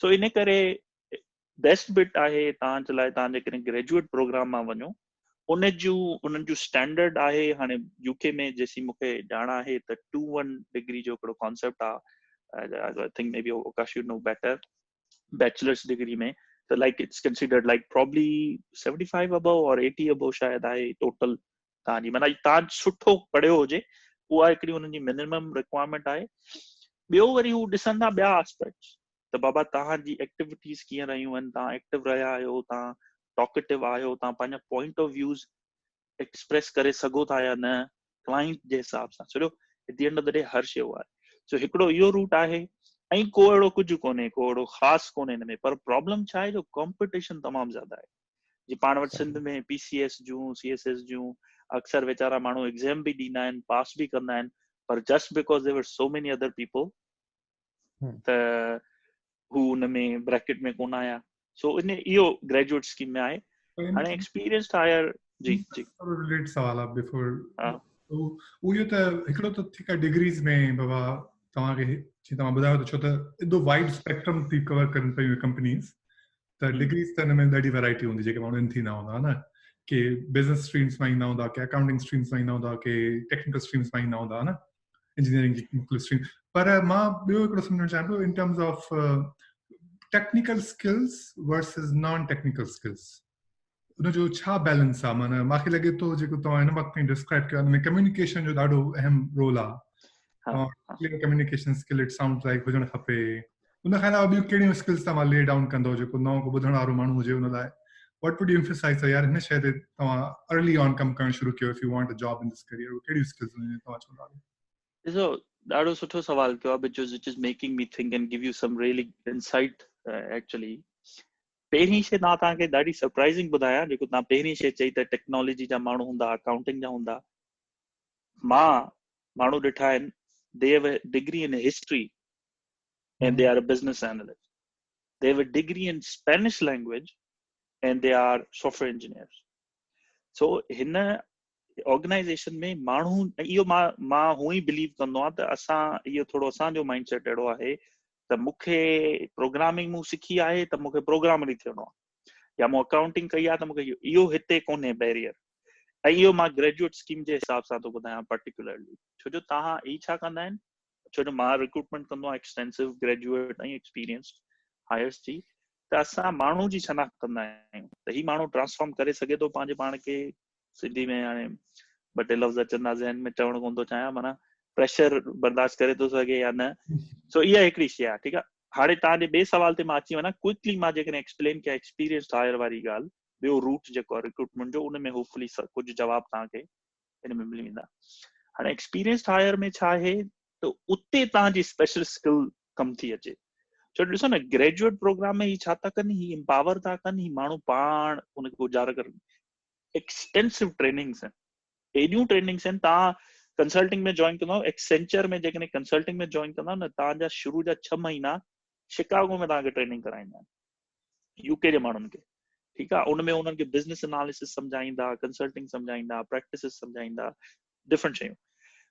सो इन करे बेस्ट बिट आहे तव्हांजे लाइ, तव्हां जेकॾहिं ग्रेजुएट प्रोग्राम मां वञो, उन्हनि जूं स्टैंडर्ड आहे. हाणे यूके में जेसी मूंखे ॼाण आहे त 2-1 डिग्री जो हिकिड़ो कॉन्सेप्ट आहे, I think may be Akash you know better, bachelors degree में त like it's considered like probably 75 above और 80 अबव शायदि आहे टोटल तव्हांजी, माना तव्हां सुठो पढ़ियो हुजे, उहा हिकिड़ी हुननि जी मिनिमम रिक्वायरमेंट आहे. ॿियो वरी हू ॾिसंदा ॿिया आस्पेक्ट्स, त बाबा तव्हांजी एक्टिविटीज़ कीअं रहियूं आहिनि, तव्हां एक्टिव रहिया आहियो, तव्हां टॉकेटिव आहियो, तव्हां पंहिंजा पॉइंट ऑफ व्यूज़ एक्सप्रेस करे सघो था या न क्लाइंट जे हिसाब सां, छो at the end of the day हर शइ आहे. सो हिकिड़ो इहो रूट आहे, ऐं को अहिड़ो कुझु कोन्हे, को अहिड़ो ख़ासि कोन्हे हिन में, पर प्रॉब्लम छा आहे जो कॉम्पिटिशन तमामु ज़्यादा आहे. जीअं पाण वटि सिंध में PCS जूं CSS जूं अक्सर वेचारा माण्हू एग्ज़ाम बि ॾींदा आहिनि, पास बि कंदा आहिनि, पर just because there were so many other पीपल त हू हुन में ब्रैकेट में कोन आया. सो इन इहो ग्रेजुएट स्कीम में आहे. हाणे एक्सपीरियंस्ड हायर जी रिलेट सवाल आहे बिफोर हा उहो त हिकिड़ो त ठीकु आहे डिग्रीज़ में बाबा तव्हांखे जीअं तव्हां ॿुधायो त छो त एॾो वाइड स्पेक्ट्रम थी कवर कनि पियूं कंपनीज़, त डिग्रीज़ त हिन में ॾाढी वैरायटी हूंदी, जेके माण्हू इन थींदा हूंदा न, के बिज़नेस स्ट्रीम्स मां ईंदा हूंदा, के अकाउंटिंग स्ट्रीम्स मां ईंदा हूंदा, के टेक्निकल स्ट्रीम्स मां ईंदा हूंदा न, इंजीनियरिंग जी मुख़्तलिफ़ स्ट्रीम. पर मां ॿियो हिकिड़ो सम्झणु चाहियां पियो in terms of technical skills versus non technical skills, उनजो छा बैलेंस आहे? माना मूंखे लॻे थो जेको तव्हां हिन वक़्तु ताईं डिस्क्राइब कयो हुन में कम्युनिकेशन जो ॾाढो अहम रोल आहे. Communication skill it sounds like हुजणु खपे. उन खां अलावा ॿियूं कहिड़ियूं स्किल्स तव्हां ले डाउन कंदो जेको नओं को ॿुधण वारो माण्हू हुजे हुन लाइ? व्हाट वुड यू एम्फसाइज यार हिन शइ ते तव्हां अर्ली ऑन कमु करणु शुरू कयो if U want a job in this career, कहिड़ियूं स्किल्स तव्हां चवंदा? ॾिसो ॾाढो सुठो सवाल कयो आहे, which is making me think and give you some really insight actually. पहिरीं शइ मां तव्हांखे ॾाढी सरप्राइज़िंग ॿुधायां, जेको तव्हां पहिरीं शइ चई त टेक्नोलॉजी जा माण्हू हूंदा, अकाउंटिंग जा हूंदा. मां माण्हू ॾिठा आहिनि, they have a degree in history and they are a business analyst. They have a degree in Spanish language and they are software engineers. So हिन ऑर्गेनाइजेशन में माण्हू, इहो मां हूअं ई बिलीव कंदो आहियां त असां इहो थोरो असांजो माइंड सेट अहिड़ो आहे त मूंखे प्रोग्रामिंग मूं सिखी आहे त मूंखे प्रोग्रामर ई थियणो आहे, या मूं अकाउंटिंग कई आहे त मूंखे इहो हिते कोन्हे बैरियर. ऐं इहो मां ग्रेजुएट स्कीम जे हिसाब सां थो ॿुधायां पर्टिकुलरली, छो जो तव्हां ई छा कंदा आहिनि, छो जो मां रिक्रूटमेंट कंदो आहियां एक्सटेंसिव ग्रेजुएट ऐं एक्सपीरियंस्ड हायर्स जी, त असां माण्हू जी शनाख़्त कंदा आहियूं त ही माण्हू ट्रांसफॉर्म करे सघे थो पंहिंजे पाण खे. सिंधी में हाणे ॿ टे लफ़्ज़ अचंदा ज़हन में, चवणु कोन थो चाहियां, माना प्रेशर बर्दाश्त करे थो सघे या न. सो इहा हिकिड़ी शइ आहे. ठीकु आहे, हाणे तव्हांजे ॿिए सवाल ते मां अची वञा क्विकली. मां जेकॾहिं एक्सप्लेन कयां एक्सपीरियंस्ड हायर वारी ॻाल्हि, ॿियो रूट जेको आहे रिक्रूटमेंट जो, उन में होपफुली कुझु जवाब तव्हांखे हिन में मिली वेंदा. हाणे एक्सपीरियंस्ड हायर में छा आहे त उते तव्हांजी स्पेशल स्किल कमु थी अचे. छो ॾिसो न, ग्रेजुएट प्रोग्राम में ही छा था कनि, ही एम्पावर था कनि, ही माण्हू पाण उनखे गुज़ारे करनि. एक्सटेंसिव ट्रेनिंग्स आहिनि, एॾियूं ट्रेनिंग्स आहिनि. तव्हां कंसल्टिंग में जॉइन कंदव, एक्सेंचर में जेकॾहिं कंसल्टिंग में जॉइन कंदव न, तव्हांजा शुरू जा 6 महीना शिकागो में तव्हांखे ट्रेनिंग कराईंदा आहिनि, यूके जे माण्हुनि खे. ठीकु आहे, उनमें उन्हनि खे बिज़नेस एनालिसिस सम्झाईंदा, कंसल्टिंग सम्झाईंदा, प्रैक्टिसिस सम्झाईंदा, डिफरेंट शयूं.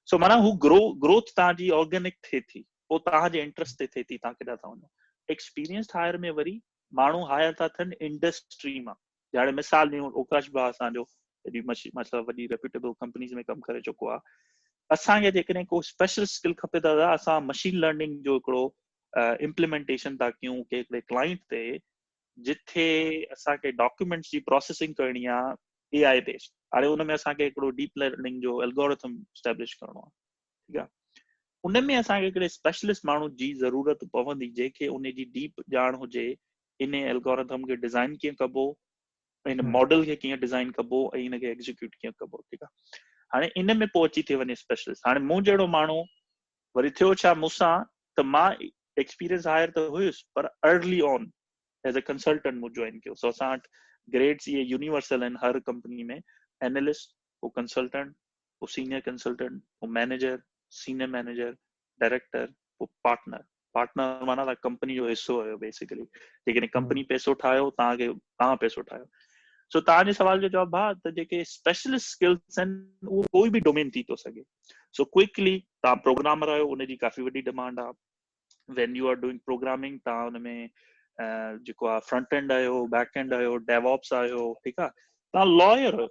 सो माना हू ग्रोथ तव्हांजी ऑर्गेनिक थिए थी, पोइ तव्हांजे इंट्रस्ट ते थिए थी तव्हां केॾा था वञो. एक्सपीरियंस्ड हायर में वरी माण्हू हायर था थियनि इंडस्ट्री मां. हाणे मिसाल ॾियूं, ओकाश भाउ असांजो एॾी मतिलबु वॾी रेप्यूटेबल कंपनीज़ में कमु करे चुको आहे. असांखे जेकॾहिं को स्पेशल स्किल खपे त असां मशीन लर्निंग जो हिकिड़ो इम्प्लीमेंटेशन था कयूं के हिकिड़े क्लाइंट ते, जिथे असांखे डॉक्यूमेंट्स जी प्रोसेसिंग करणी आहे AI बेस्ड. हाणे हुनमें असांखे हिकिड़ो डीप लर्निंग जो एल्गोरिथम एस्टेब्लिश करणो आहे. ठीकु आहे, उनमें असांखे हिकिड़े स्पेशलिस्ट माण्हू जी ज़रूरत पवंदी, जंहिंखे उनजी डीप ॼाण हुजे, इन एल्गोरिथम खे डिज़ाइन कीअं कबो, इन मॉडल खे कीअं डिज़ाइन कबो ऐं हिनखे एग्जीक्यूट कीअं कबो. ठीकु आहे, हाणे इन में पोइ अची थी वञे स्पेशलिस्ट. हाणे मूं जहिड़ो माण्हू वरी थियो छा मूंसां, त मां एक्सपीरियंस हायर त हुयुसि, पर early on as a consultant मूं जॉइन कयो. सो असां वटि ग्रेड्स ये यूनिवर्सल आहिनि हर कंपनी में. एनालिस्ट, पोइ कंसल्टेंट, पोइ सीनियर कंसल्टेंट, पोइ मैनेजर, सीनियर मैनेजर, डायरेक्टर, पोइ पार्टनर. पार्टनर माना त कंपनी जो हिसो हुयो बेसिकली. जेकॾहिं कंपनी पैसो ठाहियो तव्हां पैसो ठाहियो. सो तव्हांजे सवाल जो जवाबु आहे त जेके स्पेशलिस्ट स्किल्स आहिनि उहो कोई बि डोमेन थी थो सघे. सो क्विकली तव्हां प्रोग्रामर आहियो, उनजी काफ़ी वॾी डिमांड आहे. वेन यू आर डूइंग प्रोग्रामिंग तव्हां हुनमें जेको आहे फ्रंट एंड आहियो, बैक एंड आहियो, डेवऑप्स आहियो, ठीकु आहे. तव्हां लॉयर आहियो,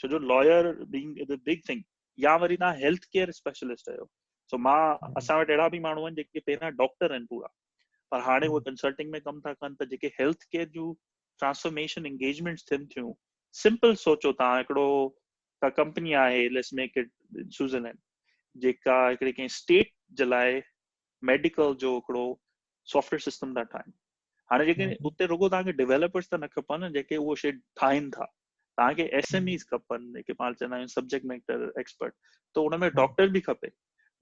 छो जो lawyer being the big thing. या वरी तव्हां हेल्थ केयर स्पेशलिस्ट आहियो. सो असां वटि अहिड़ा बि माण्हू आहिनि जेके पहिरियां डॉक्टर आहिनि पूरा, पर हाणे उहे कंसल्टिंग में कमु था कनि. त जेके हेल्थ केयर जूं ट्रांसफॉर्मेशन एंगेजमेंट्स थियनि थियूं, सिंपल सोचो तव्हां हिकिड़ो का कंपनी आहे, लेट्स मेक इट स्विट्जरलैंड, जेका हिकिड़े कंहिं स्टेट जे लाइ मेडिकल जो हिकिड़ो सॉफ्टवेयर सिस्टम था ठाहिनि. हाणे जेके उते रुगो तव्हांखे डेवलपर्स त न खपनि जेके उहो शइ ठाहिनि था. तव्हांखे SMEs खपनि, जेके पाण चवंदा आहियूं सब्जेक्ट मैटर एक्सपर्ट. त हुनमें डॉक्टर बि खपे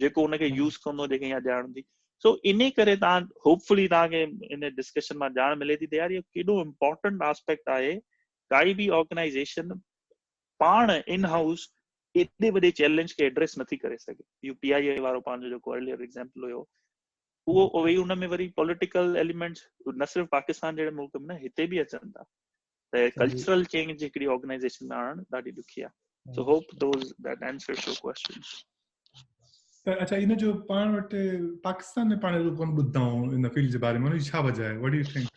जेको हुनखे यूज़ कंदो, जेके इहा ॼाण हूंदी. सो इन करे तव्हां होपफुली तव्हांखे इन डिस्कशन मां ॼाण मिले थी त यार इहो केॾो इम्पोर्टेंट एस्पेक्ट आहे. काई बि ऑर्गेनाइजेशन पाण इन हाउस एॾे वॾे चैलेंज खे एड्रेस नथी करे सघे. UPI वारो पंहिंजो जेको अर्लियर एग्जाम्पल हुयो, उहो वही हुन में वरी पॉलिटिकल एलिमेंट्स न सिर्फ़ु पाकिस्तान जहिड़े मुल्क में न, हिते बि अचनि था. त कल्चरल चेंज हिकिड़ी ऑर्गेनाइजेशन में आणणु ॾाढी ॾुखी आहे. So hope that answers your question. अच्छा, इन जो पाण वटि पाकिस्तान में पाण कोन ॿुधऊं इन फील्ड जे बारे में, उनजी छा वजह आहे? What do U think?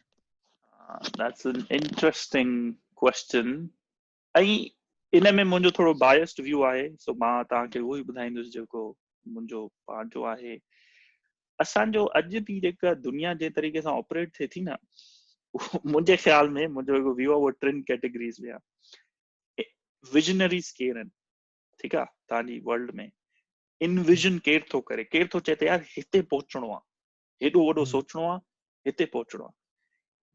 That's an interesting question. ऐं इन में मुंहिंजो थोरो बायस्ड व्यू आहे. सो मां तव्हांखे उहो ई ॿुधाईंदुसि जेको मुंहिंजो पंहिंजो आहे. असांजो अॼु बि जेका दुनिया जे तरीक़े सां ऑपरेट थिए थी न, मुंहिंजे ख़्याल में मुंहिंजो जेको व्यू आहे उहो 3 कैटेगरीज़ में आहे. विजनरीज़ केरु आहिनि, ठीकु आहे, तव्हांजी वर्ल्ड में इनविजन केरु थो करे, केरु थो चए त यार हिते पहुचणो आहे, हेॾो वॾो सोचणो आहे, हिते पहुचणो आहे.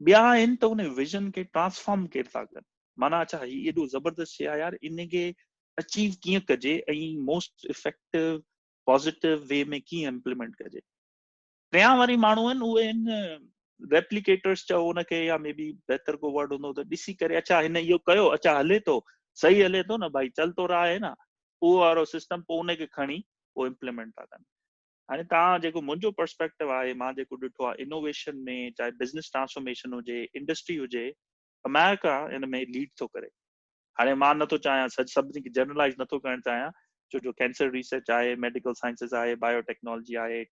ॿिया आहिनि त उन विजन खे ट्रांसफॉर्म केरु था कनि. माना अच्छा हीअ एॾो ज़बरदस्त शइ आहे यार, इनखे अचीव कीअं कजे ऐं मोस्ट इफेक्टिव पॉज़िटिव वे में कीअं इम्प्लीमेंट कजे. टियां वारी माण्हू आहिनि, उहे आहिनि रेप्लिकेटर्स चओ हुनखे, या मे बी बहितर को वर्ड हूंदो त ॾिसी करे अच्छा हिन इहो कयो, अच्छा हले थो, सही हले थो न भाई, चल तो रहा है न, उहो वारो सिस्टम पोइ उनखे खणी पोइ इम्प्लीमेंट था कनि. हाणे तव्हां जेको मुंहिंजो पर्सपेक्टिव आहे, मां जेको ॾिठो आहे इनोवेशन में, चाहे बिज़नेस ट्रांसफॉर्मेशन हुजे, इंडस्ट्री हुजे, अमेरिका इन में लीड थो करे. हाणे मां नथो चाहियां सभिनी खे जनरलाइज़ नथो करणु चाहियां, छो जो कैंसर रिसर्च आहे, मेडिकल साइंसिस आहे, बायोटेक्नोलॉजी आहे,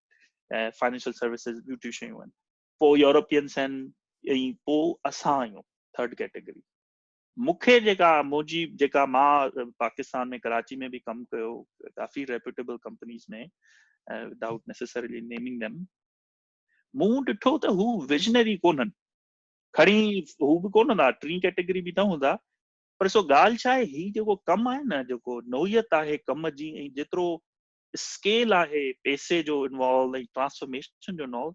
फाइनेंशियल सर्विसिस, ब्यूटी शयूं आहिनि. पोइ यूरोपियंस आहिनि, ऐं पोइ असां आहियूं थर्ड कैटेगरी. मूंखे जेका मां पाकिस्तान में कराची में बि कमु कयो काफ़ी रेप्यूटेबल कंपनीज़ में, विदाउट नेसेसरली नेमिंग देम, मूं ॾिठो त हू विजनरी कोन्हनि. खणी हू बि कोन हूंदा, 3 कैटेगरी बि न हूंदा, पर सो ॻाल्हि छा आहे, ही जेको कमु आहे न, जेको नोयत आहे कम जी, ऐं जेतिरो स्केल आहे पैसे जो इन्वॉल्व ऐं ट्रांसफॉर्मेशन जो इन्वॉल्व,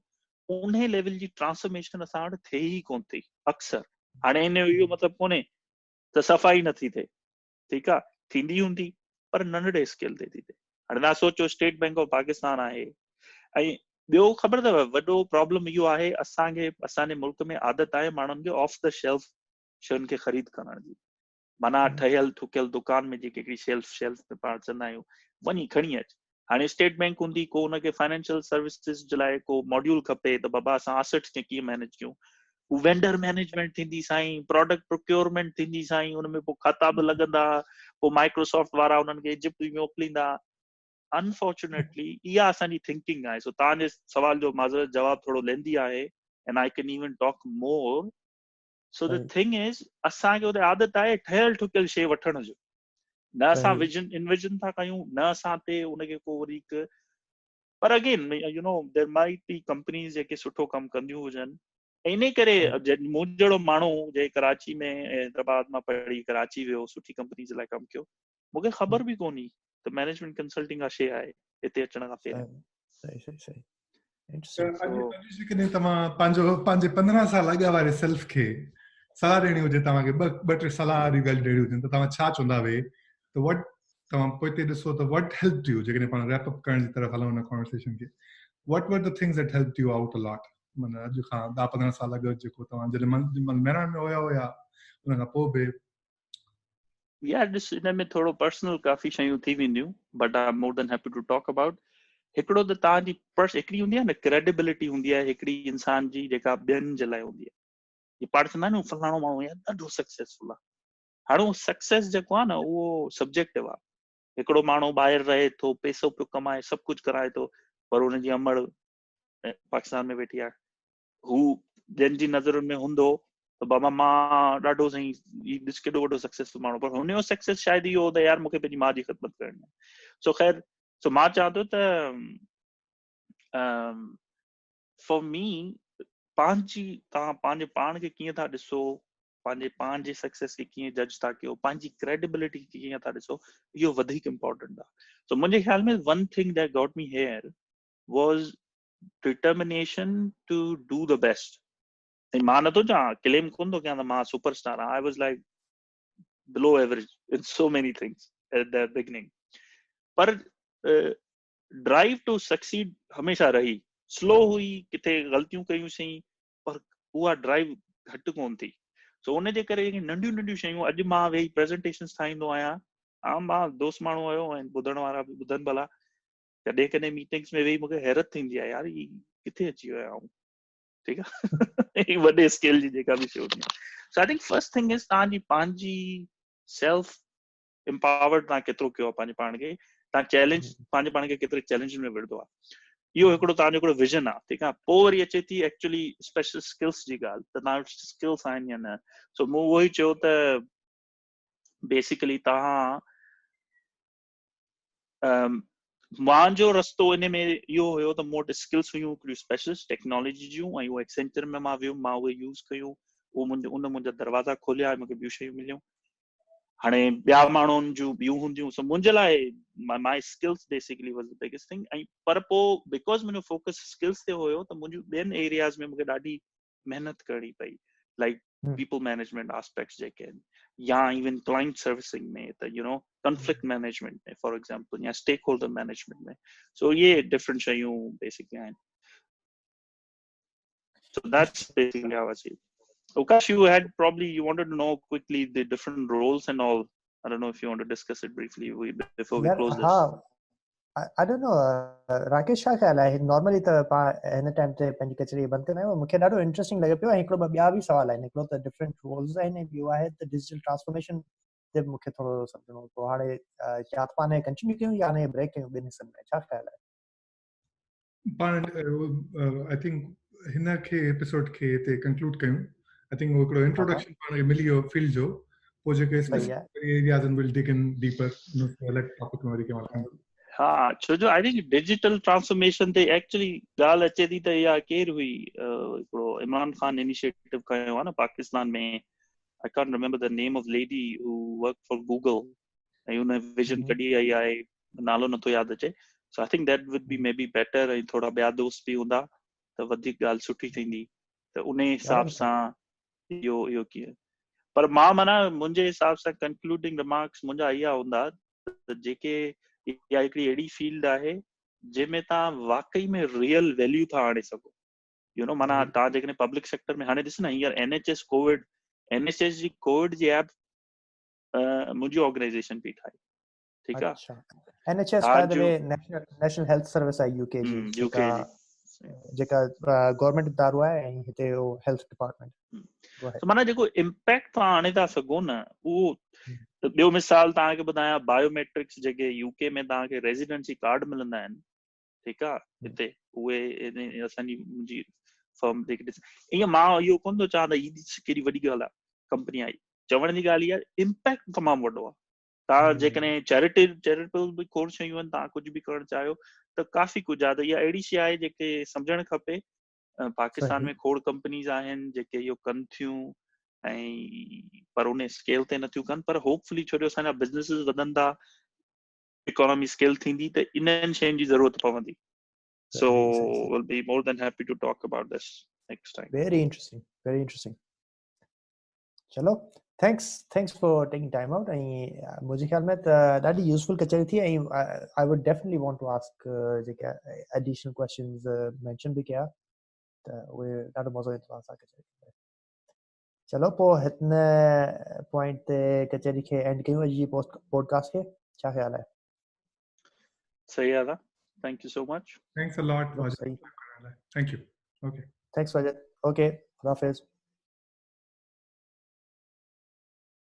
उन लेवल जी ट्रांसफॉर्मेशन असां वटि थिए ई कोन थी अक्सर. हाणे इन जो इहो मतिलबु कोन्हे त सफ़ाई नथी थिए, ठीकु आहे, थींदी हूंदी पर नंढड़े स्केल ते थी थिए. हाणे तव्हां सोचो स्टेट बैंक ऑफ पाकिस्तान आहे, ऐं ॿियो ख़बर अथव वॾो प्रॉब्लम इहो आहे, असांजे मुल्क में आदत आहे माण्हुनि खे ऑफ द शेल्फ शयुनि खे ख़रीद करण जी. माना ठहियल ठुकियल दुकान में जेके हिकिड़ी शेल्फ में पाण चवंदा आहियूं, वञी खणी अच. हाणे स्टेट बैंक हूंदी, को हुनखे फाइनेंशियल सर्विसिस जे लाइ को मॉड्यूल खपे त बाबा असां एसेट्स खे कीअं मैनेज कयूं, वेंडर मैनेजमेंट थींदी साईं, प्रोडक्ट प्रोक्योरमेंट थींदी साईं, हुनमें पोइ खाता बि लॻंदा, पोइ माइक्रोसॉफ्ट वारा हुननि खे इजिप्ट बि मोकिलींदा. अनफॉर्चुनेटली इहा असांजी थिंकिंग आहे. सो तव्हांजे सवाल जो माज़रत जवाबु थोरो लेंदी आहे, and I can even talk more. So the thing is, असांखे उते आदत आहे ठहियल ठुकियल शइ वठण जो, न असां इनविजन था कयूं, न असां ते उनखे को वरी. पर again you know there might be companies जेके सुठो कमु कंदियूं हुजनि. इन करे मूं जहिड़ो माण्हू जे कराची में हैदराबाद मां पढ़ी कराची वियो, सुठी कंपनी जे लाइ कमु कयो, मूंखे ख़बर बि कोन्हे त मैनेजमेंट कंसल्टिंग आहे शइ आहे हिते अचण खां पहिरियों. जेकॾहिं तव्हां पंहिंजे 15 साल अॻु वारे सेल्फ खे सलाह ॾियणी हुजे, तव्हांखे ॿ टे सलाह वारियूं ॻाल्हियूं ॾियणी हुजनि, त तव्हां छा चवंदा हुए? त वट तव्हां पोइ ते ॾिसो त वट हेल्प यू, जेकॾहिं पाण रैप अप करण जी तरफ़ हलूं हिन कॉन्वर्सेशन खे, what were the things that helped you out a lot? माना अॼु खां 10-15 साल अॻु जेको तव्हां जॾहिं महिना में हुया उन खां पोइ बि या ॾिस इन में थोरो पर्सनल काफ़ी शयूं थी वेंदियूं, but I am more than happy to talk about. हिकिड़ो त तव्हांजी हिकिड़ी हूंदी आहे न क्रेडिबिलिटी हूंदी आहे हिकिड़ी इंसान जी जेका ॿियनि जे लाइ हूंदी आहे। ये पाण चवंदा आहियूं फलाणो माण्हू यार ॾाढो सक्सेसफुल आहे। हाणे उहो सक्सेस जेको आहे न उहो सब्जेक्टिव आहे। हिकिड़ो माण्हू ॿाहिरि रहे थो, पैसो पियो कमाए, सभु कुझु कराए थो, पर हुनजी अमड़ पाकिस्तान में वेठी आहे। हू जंहिंजी जी नज़रुनि में हूंदो त बाबा मां ॾाढो सही ॾिस केॾो वॾो सक्सेसफुल माण्हू, पर हुनजो सक्सेस शायदि इहो हो त यार मूंखे पंहिंजी माउ जी ख़िदमत करणी आहे। सो ख़ैर सो मां चवां थो त फॉर मी पंहिंजी तव्हां पंहिंजे पाण खे कीअं था ॾिसो, पंहिंजे पाण जे सक्सेस खे कीअं जज था कयो, पंहिंजी क्रेडिबिलिटी खे कीअं था ॾिसो, इहो वधीक इम्पोर्टेंट आहे। सो मुंहिंजे ख़्याल में one thing that got me here was determination to do the best. And मां नथो चवां क्लेम कोन थो कयां त मां सुपरस्टार आहियां। I was like below average in so many things at the beginning. पर ड्राइव टू सक्सीड हमेशा रही, स्लो हुई, किथे ग़लतियूं कयूंसीं, पर उहा ड्राइव घटि कोन थी। सो उन जे करे नंढियूं नंढियूं शयूं, अॼु मां वेही प्रेज़ेंटेशन्स ठाहींदो आहियां, मां दोस्त माण्हू आहियो ऐं ॿुधण वारा बि ॿुधनि भला, कॾहिं कॾहिं मीटिंग्स में वेही मूंखे हैरत थींदी आहे यार ही किथे अची वियो आहियां। ठीकु आहे वॾे स्केल जी जेका बि शइ हूंदी आहे। So I think first thing is तव्हांजी पंहिंजी सेल्फ एम्पावर्ड तव्हां केतिरो कयो आहे पंहिंजे पाण खे, तव्हां चैलेंज पंहिंजे पाण खे केतिरे चैलेंज में विढ़ंदो आहे, इहो हिकिड़ो तव्हांजो हिकिड़ो विजन आहे। ठीकु आहे, पोइ वरी अचे थी एक्चुअली स्पेशल स्किल्स जी ॻाल्हि, त तव्हां वटि स्किल्स आहिनि या न। सो मूं उहो ई चयो त बेसिकली तव्हां मुंहिंजो रस्तो इन में इहो हुयो त मूं वटि स्किल्स हुयूं हिकिड़ियूं स्पेशलिस्ट टेक्नोलॉजी जूं, ऐं उहो एक्सेंचर में मां वियुमि, मां उहे यूज़ कयूं, उहो मुंहिंजा दरवाज़ा खोलिया, मूंखे ॿियूं शयूं मिलियूं। हाणे ॿिया माण्हुनि जूं ॿियूं हूंदियूं, सो मुंहिंजे लाइ my skills basically was the biggest thing. ऐं पर पोइ बिकॉज़ मुंहिंजो फोकस स्किल्स ते हुयो त मुंहिंजूं ॿियनि एरियाज़ में मूंखे ॾाढी महिनत करणी पई, लाइक पीपल मैनेजमेंट एस्पेक्ट्स जेके आहिनि, या इवन क्लाइंट सर्विसिंग में, त यू नो कॉन्फ्लिक्ट मैनेजमेंट में फॉर एग्जांपल, या स्टेक होल्डर मैनेजमेंट में। सो ये डिफरेंट शयूं बेसिकली आहिनि। So that's basically how I see. Ukash, you wanted to know quickly the different roles and all. I don't know if you want to discuss it briefly before we close this. I don't know. Rakesh छा ख़्याल आहे? Normally त हिन time ते पंहिंजी कचहरी बंदि कंदा आहियूं। मूंखे ॾाढो इंट्रेस्टिंग लॻे पियो। ऐं हिकिड़ो ॿिया बि सवाल आहिनि। हिकिड़ो त डिफरेंट रोल्स आहिनि, ॿियो आहे त डिजिटल ट्रांसफॉर्मेशन ते मूंखे थोरो सम्झणो पोइ हाणे या त पाण कंटिन्यू कयूं या हाणे ब्रेक कयूं, ॿिनि हिसनि में छा ख़्याल आहे? पाण आई थिंक हिन खे एपिसोड खे हिते कंक्लूड कयूं। आई थिंक वो हिकिड़ो इंट्रोडक्शन पाण खे मिली वियो फील्ड जो, पोइ जेके स्पेसिफिक एरियाज़ आहिनि विल डिग इन डीपर अलॻि टॉपिक में वरी कंहिं वक़्तु। हाँ, छो जो आई थिंक डिजिटल ट्रांसफॉर्मेशन ते एक्चुअली ॻाल्हि अचे थी त इहा केरु हुई, हिकिड़ो इमरान खान इनिशिएटिव कयो आहे न पाकिस्तान में। आई can't remember the name of lady हू वर्क फॉर गूगल, ऐं हुन विजन कढी आई आहे, नालो नथो यादि अचे। So I think that would be maybe better, ऐं थोरा ॿिया दोस्त बि हूंदा त वधीक ॻाल्हि सुठी थींदी, त उन हिसाब सां इहो कीअं। पर मां माना मुंहिंजे हिसाब सां कंक्लूडिंग रिमार्क्स मुंहिंजा इहा हूंदा त जेके इहा हिकिड़ी अहिड़ी फील्ड आहे जंहिंमें तव्हां वाकई में रियल वैल्यू था आणे सघो। यू नो माना तव्हां जेकॾहिं पब्लिक सेक्टर में हाणे ॾिस न, हींअर NHS जी कोविड जी ऐप मुंहिंजी ऑर्गेनाइजेशन पई ठाहे। ठीकु आहे, अच्छा। NHS by the way National Health Service आहे यूके जी, जेका गवर्नमेंट इदारो आहे ऐं हिते हेल्थ डिपार्टमेंट। तो माना जेको इम्पैक्ट तव्हां आणे था सघो न, उहो ॿियो मिसाल तव्हांखे ॿुधायां, बायोमेट्रिक्स जेके यूके में तव्हांखे रेजिडेंसी कार्ड मिलंदा आहिनि, ठीकु आहे, हिते उहे असांजी मुंहिंजी फर्म जेके ॾिस, ईअं मां इहो कोन थो चवां त हीअ केॾी वॾी ॻाल्हि आहे कंपनी आई। चवण जी ॻाल्हि इहा आहे इम्पैक्ट तमामु वॾो आहे। तव्हां जेकॾहिं चैरिटेबल बि खोड़ शयूं आहिनि, तव्हां कुझु बि करणु चाहियो त काफ़ी कुझु आहे। त इहा अहिड़ी शइ आहे जेके सम्झणु खपे। पाकिस्तान में खोड़ कंपनीज़ आहिनि जेके इहो कनि थियूं, ऐं पर उन स्केल ते नथियूं कनि, पर होपफुली छो जो असांजा बिज़नेसिस वधंदा, इकोनॉमी स्केल थींदी, त इन्हनि शयुनि जी ज़रूरत पवंदी। So we'll be more than happy to talk about this next time. Very interesting. चलो, thanks for taking time out. ऐं मुंहिंजे ख़्याल में त ॾाढी यूज़फुल कचहरी थी। ऐं I would definitely want to ask जेके additional questions mention बि कया। त उहे ॾाढो मज़ो ईंदो आहे असांखे कचहरी में। चलो पोइ हिन पॉइंट ते कचहरी खे एंड कयूं अॼु जी पॉडकास्ट खे, छा ख़्याल आहे? सही आहे, thank you so much. Thanks a lot, Wajid. सही, Thank you. Okay. Thanks Wajid. Okay, खुदा हाफिज़।